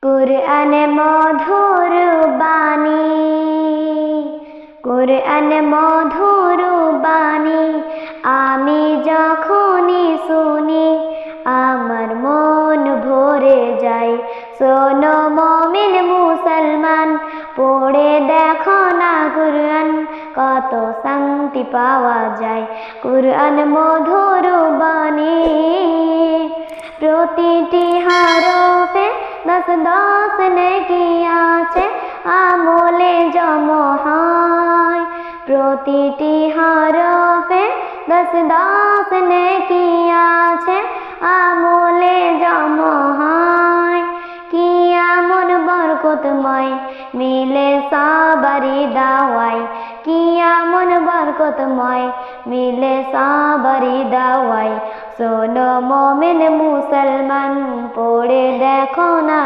কুরআনে মধুর বাণী, কুরআনে মধুর বাণী, আমি যখনই শুনি আমার মন ভরে যায়। শোনো মুমিন মুসলমান, পড়ে দেখো না কুরআন, কত শান্তি পাওয়া যায়। কুরআন মধুর বাণী, প্রতিটি হরফে 10 নেকি আছে, আমলে জমা হয়। প্রতিটি হরফে 10 নেকি আছে, আমলে জমা হয়। কি এমন বরকতময় মিলে সবারই দাওয়ায়, কি এমন বরকতময় মিলে সবারই দাওয়ায়। শোনো মুমিন মুসলমান, পড়ে দেখো না।